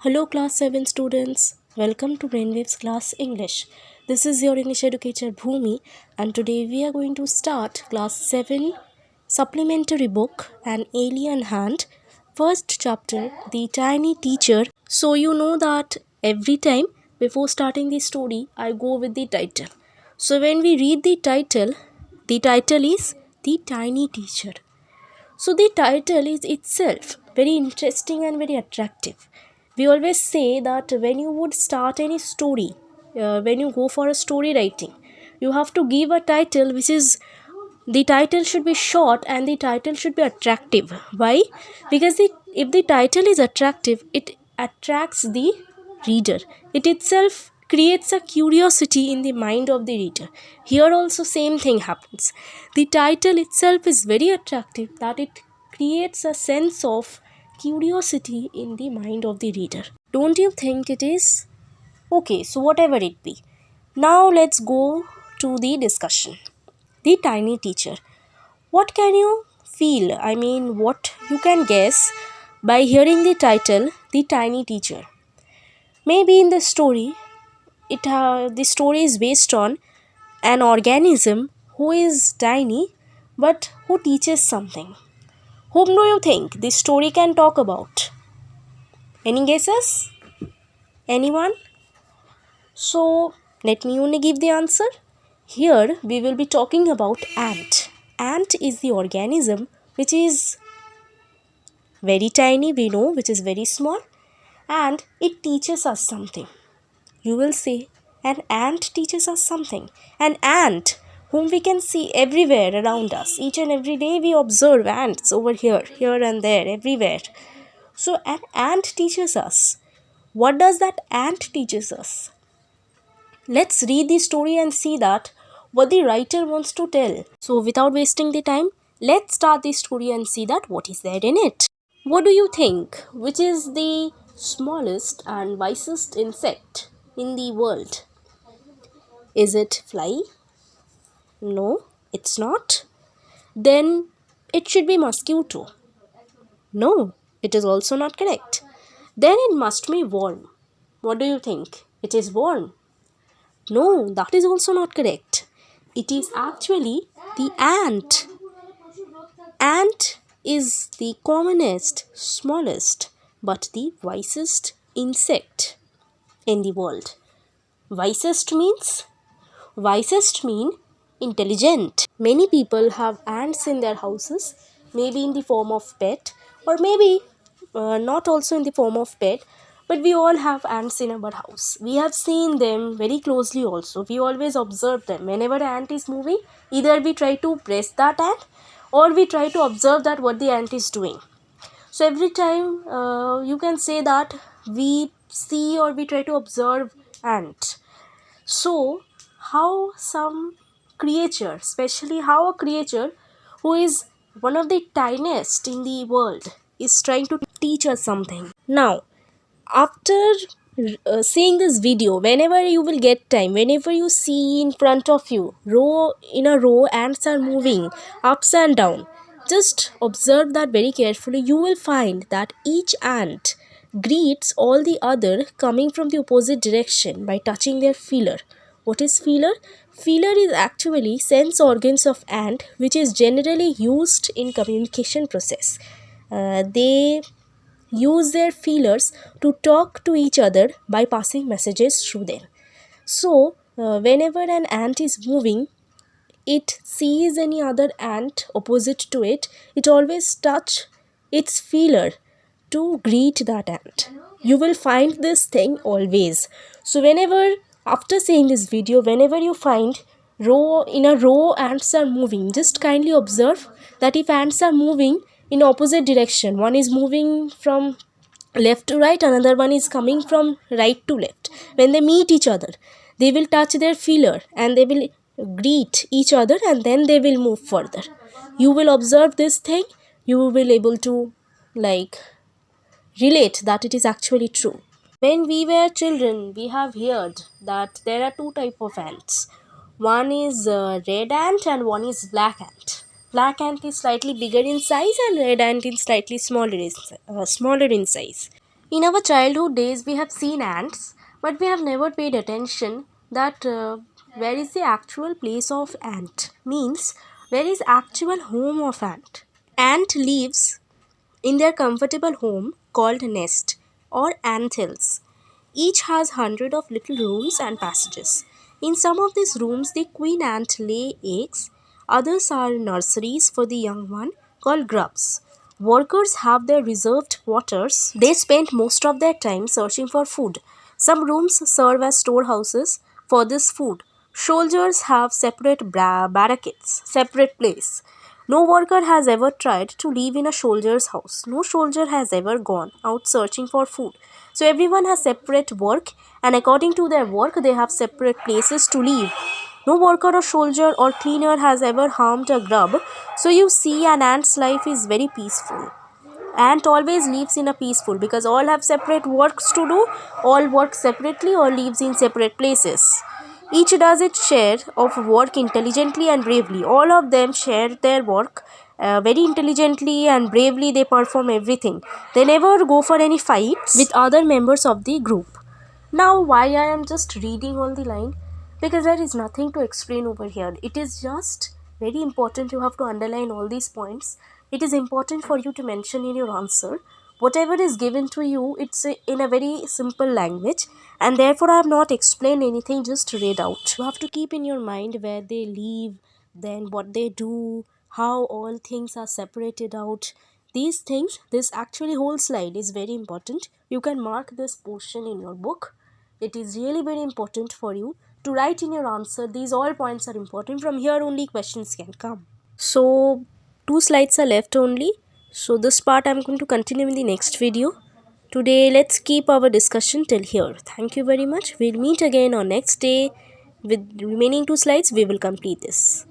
Hello, class 7 students. Welcome to Brainwaves Class English. This is your English educator Bhumi, and today we are going to start class 7 supplementary book An Alien Hand, first chapter, The Tiny Teacher. So, you know that every time before starting the story, I go with the title. So, when we read the title is The Tiny Teacher. So the title is itself very interesting and very attractive. We always say that when you would start any story, when you go for a story writing, you have to give a title which is the title should be short and the title should be attractive. Why? Because if the title is attractive, it attracts the reader. It itself creates a curiosity in the mind of the reader. Here also same thing happens. The title itself is very attractive that it creates a sense of curiosity in the mind of the reader. Don't you think it is? Okay, so whatever it be. Now let's go to the discussion. The Tiny Teacher. What can you feel? I mean, what you can guess by hearing the title, The Tiny Teacher? Maybe in the story, the story is based on an organism who is tiny but who teaches something. Whom do you think this story can talk about? Any guesses? Anyone? So, let me only give the answer. Here we will be talking about ant. Ant is the organism which is very tiny, we know, which is very small, and it teaches us something. You will say, an ant teaches us something. An ant whom we can see everywhere around us. Each and every day we observe ants over here and there, everywhere. So an ant teaches us. What does that ant teaches us? Let's read the story and see that what the writer wants to tell. So without wasting the time, let's start the story and see that what is there in it. What do you think? Which is the smallest and wisest insect in the world? Is it fly? No, it's not. Then it should be mosquito. No, it is also not correct. Then it must be worm. What do you think? It is worm. No, that is also not correct. It is actually the ant. Ant is the commonest, smallest, but the wisest insect in the world. Wisest means? Wisest mean intelligent. Many people have ants in their houses, maybe in the form of pet, or maybe not also in the form of pet, but we all have ants in our house. We have seen them very closely also. We always observe them. Whenever an ant is moving, either we try to press that ant or we try to observe that what the ant is doing. So every time you can say that we see or we try to observe ant. So how some creature, especially how a creature who is one of the tiniest in the world is trying to teach us something. Now, after seeing this video, whenever you will get time, whenever you see in front of you, row in a row, ants are moving ups and down. Just observe that very carefully. You will find that each ant greets all the other coming from the opposite direction by touching their feeler. What is feeler? Feeler is actually sense organs of ant which is generally used in communication process. They use their feelers to talk to each other by passing messages through them. So, whenever an ant is moving, it sees any other ant opposite to it, it always touch its feeler to greet that ant. You will find this thing always. So whenever, after seeing this video, whenever you find row ants are moving, just kindly observe that if ants are moving in opposite direction, one is moving from left to right, another one is coming from right to left, when they meet each other, they will touch their feeler and they will greet each other and then they will move further. You will observe this thing, you will able to like relate that it is actually true. When we were children, we have heard that there are two type of ants. One is red ant and one is black ant. Black ant is slightly bigger in size and red ant is slightly smaller in size. In our childhood days, we have seen ants, but we have never paid attention that where is the actual place of ant? Means where is actual home of ant? Ant lives in their comfortable home called nest or ant hills. Each has hundreds of little rooms and passages. In some of these rooms, the queen ant lay eggs. Others are nurseries for the young one called grubs. Workers have their reserved quarters. They spend most of their time searching for food. Some rooms serve as storehouses for this food. Soldiers have separate barricades, separate place. No worker has ever tried to live in a soldier's house. No soldier has ever gone out searching for food. So everyone has separate work, and according to their work they have separate places to live. No worker or soldier or cleaner has ever harmed a grub. So you see, an ant's life is very peaceful. Ant always lives in a peaceful because all have separate works to do, all work separately or lives in separate places. Each does its share of work intelligently and bravely. All of them share their work very intelligently and bravely. They perform everything. They never go for any fights with other members of the group. Now, why I am just reading all the line? Because there is nothing to explain over here. It is just very important. You have to underline all these points. It is important for you to mention in your answer. Whatever is given to you, it's in a very simple language, and therefore I have not explained anything, just read out. You have to keep in your mind where they live, then what they do, how all things are separated out. These things, this actually whole slide is very important. You can mark this portion in your book. It is really very important for you to write in your answer. These all points are important. From here only questions can come. So 2 slides are left only. So this part I'm going to continue in the next video. Today let's keep our discussion till here. Thank you very much. We'll meet again on next day with remaining 2 slides. We will complete this.